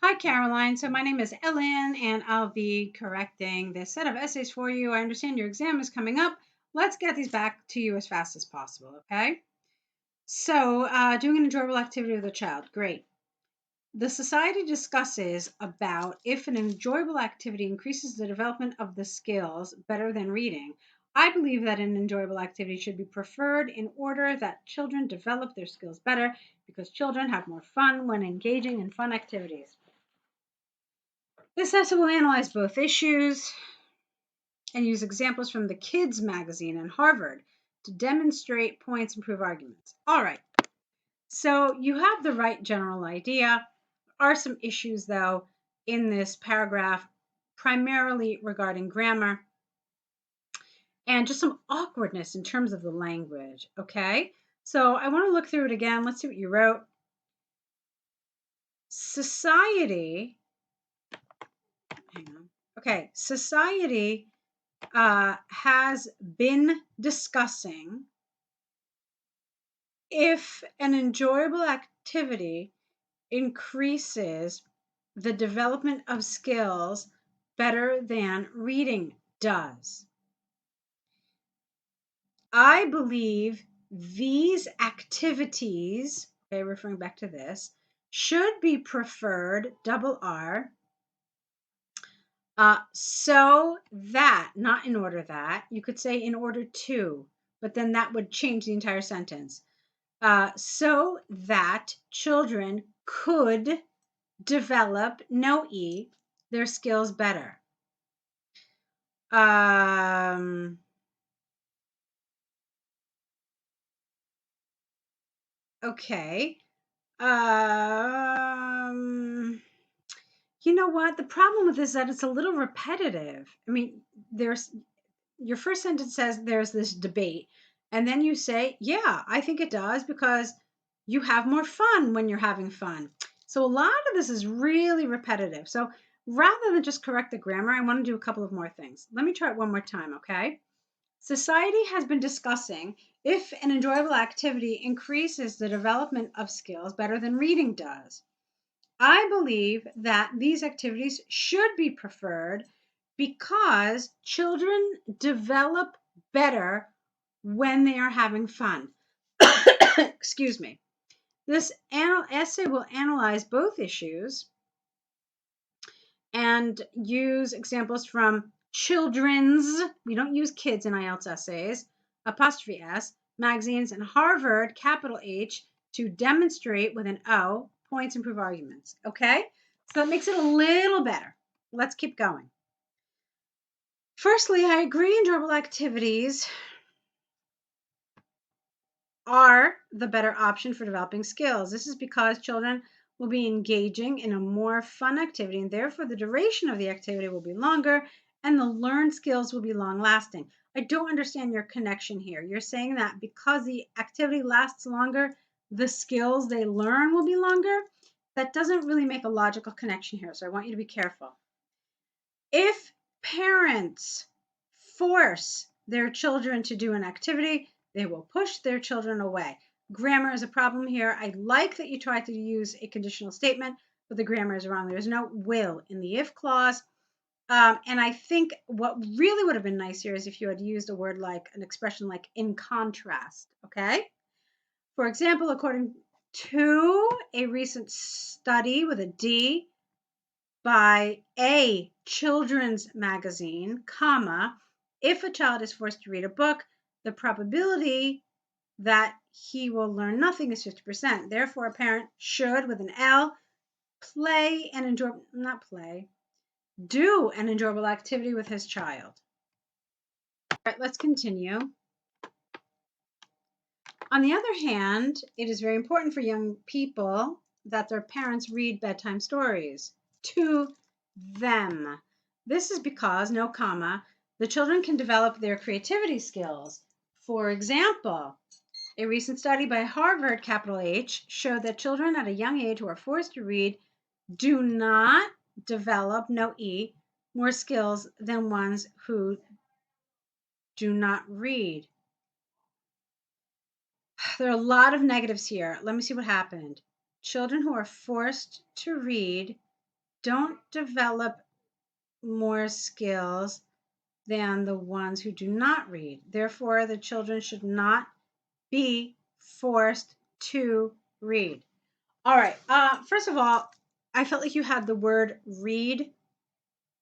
Hi, Caroline. So my name is Ellen, and I'll be correcting this set of essays for you. I understand your exam is coming up. Let's get these back to you as fast as possible, okay? So, doing an enjoyable activity with a child. Great. The society discusses about if an enjoyable activity increases the development of the skills better than reading. I believe that an enjoyable activity should be preferred in order that children develop their skills better because children have more fun when engaging in fun activities. This essay will analyze both issues and use examples from the Kids magazine and Harvard to demonstrate points and prove arguments. All right, so you have the right general idea. There are some issues, though, in this paragraph, primarily regarding grammar and just some awkwardness in terms of the language, okay? So I want to look through it again. Let's see what you wrote. Society, hang on. Okay, society has been discussing if an enjoyable activity increases the development of skills better than reading does. I believe these activities, okay, referring back to this, should be preferred, double R, so that, not in order that, you could say in order to, but then that would change the entire sentence. So that children could develop, no E, their skills better. Okay. You know what? The problem with this is that it's a little repetitive. I mean, there's your first sentence says there's this debate, and then you say, yeah, I think it does because you have more fun when you're having fun. So a lot of this is really repetitive. So rather than just correct the grammar, I want to do a couple of more things. Let me try it one more time, okay? Society has been discussing if an enjoyable activity increases the development of skills better than reading does. I believe that these activities should be preferred because children develop better when they are having fun. Excuse me. This essay will analyze both issues and use examples from children's, we don't use kids in IELTS essays, apostrophe S, magazines, and Harvard, capital H, to demonstrate with an O, points and prove arguments. Okay? So that makes it a little better. Let's keep going. Firstly, I agree enjoyable activities are the better option for developing skills. This is because children will be engaging in a more fun activity, and therefore the duration of the activity will be longer and the learned skills will be long lasting. I don't understand your connection here. You're saying that because the activity lasts longer, the skills they learn will be longer? That doesn't really make a logical connection here, so I want you to be careful. If parents force their children to do an activity, they will push their children away. Grammar is a problem here. I like that you tried to use a conditional statement, but the grammar is wrong. There's no will in the if clause. And I think what really would have been nice here is if you had used a word like an expression like in contrast, okay? For example, according to a recent study with a D by a children's magazine, comma, if a child is forced to read a book, the probability that he will learn nothing is 50%. Therefore, a parent should, with an L, do an enjoyable activity with his child. All right, let's continue. On the other hand, it is very important for young people that their parents read bedtime stories to them. This is because, no comma, the children can develop their creativity skills. For example, a recent study by Harvard, capital H, showed that children at a young age who are forced to read do not develop, no E, more skills than ones who do not read. There are a lot of negatives here. Let me see what happened. children who are forced to read don't develop more skills than the ones who do not read. Therefore, the children should not be forced to read. All right. First of all, I felt like you had the word read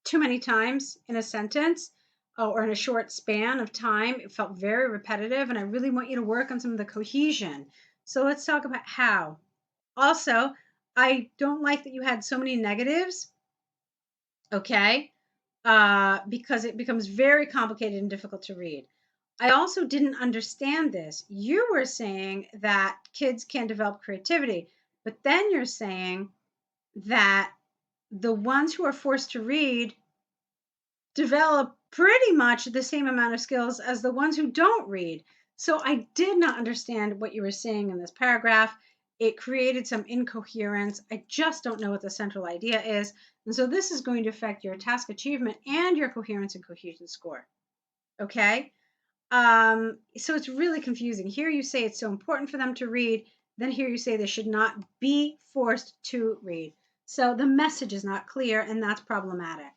too many times in a sentence or in a short span of time. It felt very repetitive, and I really want you to work on some of the cohesion. So let's talk about how. Also, I don't like that you had so many negatives, okay? Because it becomes very complicated and difficult to read. I also didn't understand this. You were saying that kids can develop creativity, but then you're saying that the ones who are forced to read develop pretty much the same amount of skills as the ones who don't read. So I did not understand what you were saying in this paragraph. It created some incoherence. I just don't know what the central idea is. And so this is going to affect your task achievement and your coherence and cohesion score. Okay? So it's really confusing. Here you say it's so important for them to read. Then here you say they should not be forced to read. So the message is not clear, and that's problematic.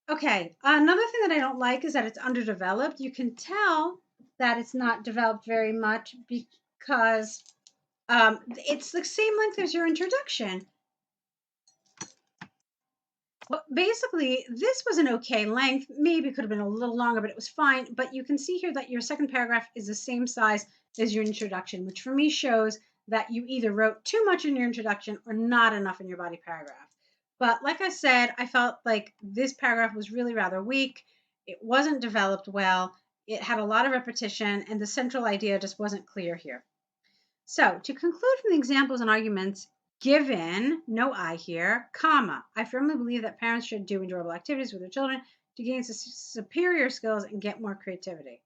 Okay, another thing that I don't like is that it's underdeveloped. You can tell that it's not developed very much because it's the same length as your introduction. Well, basically, this was an okay length. Maybe it could have been a little longer, but it was fine. But you can see here that your second paragraph is the same size as your introduction, which for me shows that you either wrote too much in your introduction or not enough in your body paragraph. But like I said, I felt like this paragraph was really rather weak. It wasn't developed well. It had a lot of repetition, and the central idea just wasn't clear here. So to conclude from the examples and arguments given, no I here, comma, I firmly believe that parents should do enjoyable activities with their children to gain superior skills and get more creativity.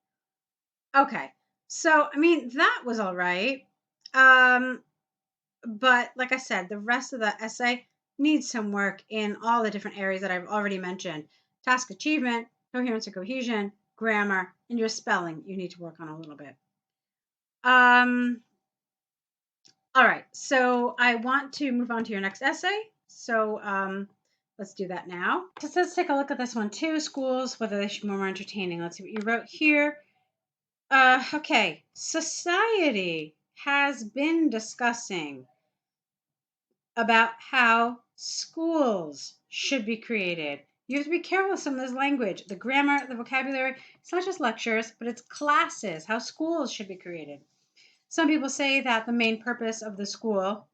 Okay, so I mean, that was all right. But like I said, the rest of the essay needs some work in all the different areas that I've already mentioned. Task achievement, coherence and cohesion, grammar, and your spelling you need to work on a little bit. All right, so I want to move on to your next essay. So let's do that now. So let's take a look at this one too. Schools, whether they should be more entertaining. Let's see what you wrote here. Okay, society has been discussing about how schools should be created. You have to be careful with some of this language. The grammar, the vocabulary, it's not just lectures, but it's classes, how schools should be created. Some people say that the main purpose of school,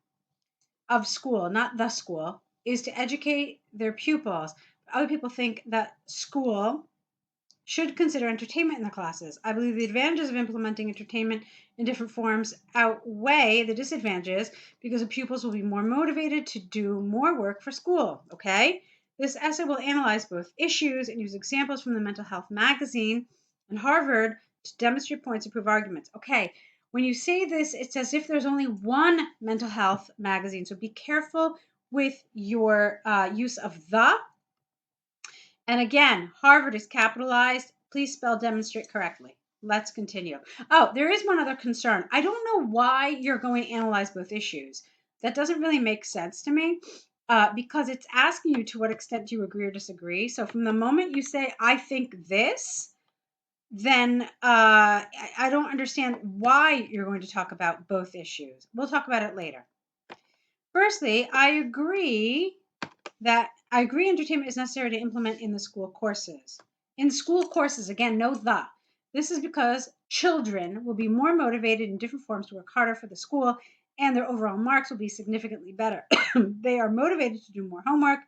not the school, is to educate their pupils. Other people think that school should consider entertainment in the classes. I believe the advantages of implementing entertainment in different forms outweigh the disadvantages because the pupils will be more motivated to do more work for school. Okay? This essay will analyze both issues and use examples from the Mental Health magazine and Harvard to demonstrate points and prove arguments. Okay, when you say this, it's as if there's only one mental health magazine. So be careful with your use of the. And again, Harvard is capitalized. Please spell demonstrate correctly. Let's continue. Oh, there is one other concern. I don't know why you're going to analyze both issues. That doesn't really make sense to me because it's asking you to what extent you agree or disagree. So from the moment you say, I think this, then I don't understand why you're going to talk about both issues. We'll talk about it later. Firstly, I agree entertainment is necessary to implement in the school courses. In school courses, again, no the. This is because children will be more motivated in different forms to work harder for the school, and their overall marks will be significantly better. They are motivated to do more homework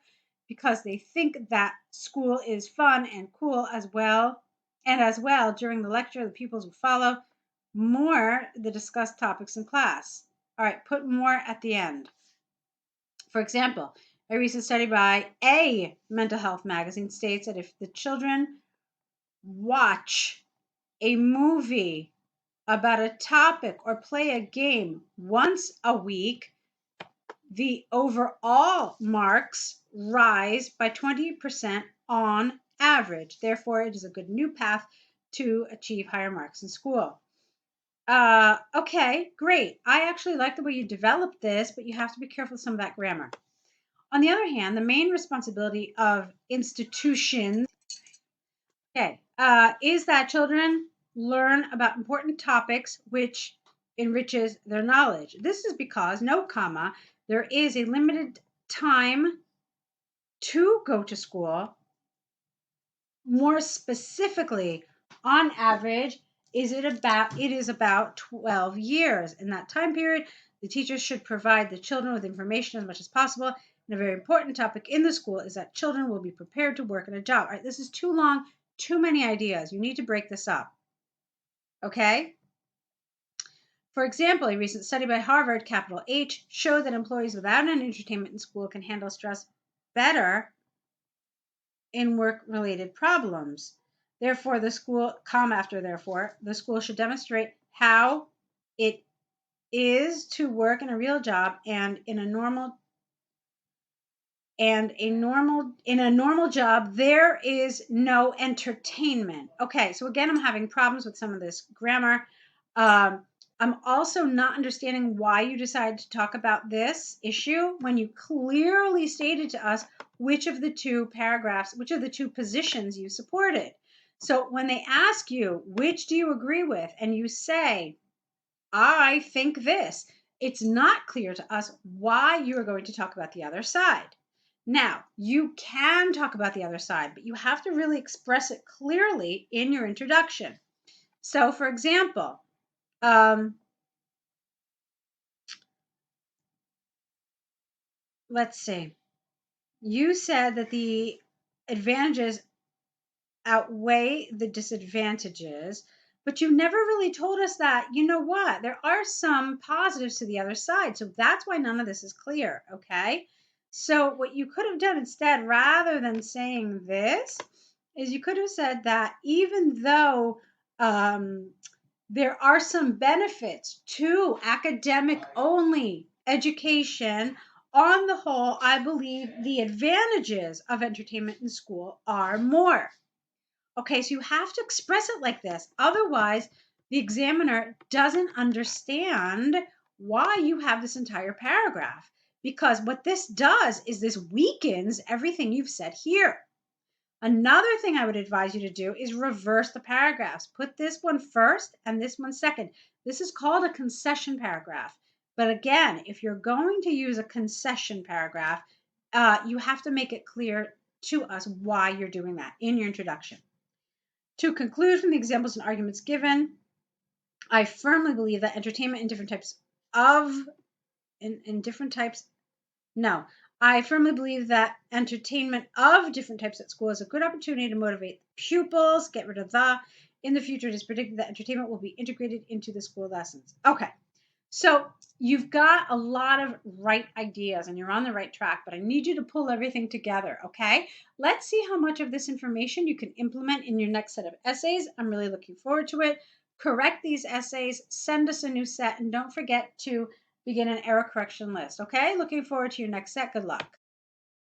because they think that school is fun and cool as well. And as well, during the lecture, the pupils will follow more the discussed topics in class. All right, put more at the end. For example, a recent study by a mental health magazine states that if the children watch a movie about a topic or play a game once a week, the overall marks rise by 20% on average. Therefore, it is a good new path to achieve higher marks in school. Okay, great. I actually like the way you developed this, but you have to be careful with some of that grammar. On the other hand, the main responsibility of institutions, okay, is that children learn about important topics which enriches their knowledge. This is because, no comma, there is a limited time to go to school. More specifically, on average, it is about 12 years. In that time period, the teachers should provide the children with information as much as possible. And a very important topic in the school is that children will be prepared to work in a job. All right, this is too long, too many ideas. You need to break this up. Okay? For example, a recent study by Harvard, capital H, showed that employees without an entertainment in school can handle stress better in work-related problems. Therefore, the school, comma after therefore, the school should demonstrate how it is to work in a real job and in a normal job there is no entertainment. Okay, so again, I'm having problems with some of this grammar. I'm also not understanding why you decided to talk about this issue when you clearly stated to us which of the two paragraphs, which of the two positions you supported. So when they ask you, which do you agree with, and you say, I think this, it's not clear to us why you are going to talk about the other side. Now, you can talk about the other side, but you have to really express it clearly in your introduction. So, for example, let's see. You said that the advantages outweigh the disadvantages, but you never really told us that, you know what, there are some positives to the other side. So that's why none of this is clear, okay? So what you could have done instead, rather than saying this, is you could have said that even though there are some benefits to academic only education, on the whole, I believe the advantages of entertainment in school are more. Okay, so you have to express it like this. Otherwise, the examiner doesn't understand why you have this entire paragraph. Because what this does is this weakens everything you've said here. Another thing I would advise you to do is reverse the paragraphs. Put this one first and this one second. This is called a concession paragraph. But again, if you're going to use a concession paragraph, you have to make it clear to us why you're doing that in your introduction. To conclude from the examples and arguments given, I firmly believe that entertainment in different types of in different types no, I firmly believe that entertainment of different types at school is a good opportunity to motivate pupils. Get rid of the. In the future, it is predicted that entertainment will be integrated into the school lessons. Okay, so you've got a lot of right ideas and you're on the right track, but I need you to pull everything together, okay? Let's see how much of this information you can implement in your next set of essays. I'm really looking forward to it. Correct these essays, send us a new set, and don't forget to begin an error correction list, okay? Looking forward to your next set. Good luck.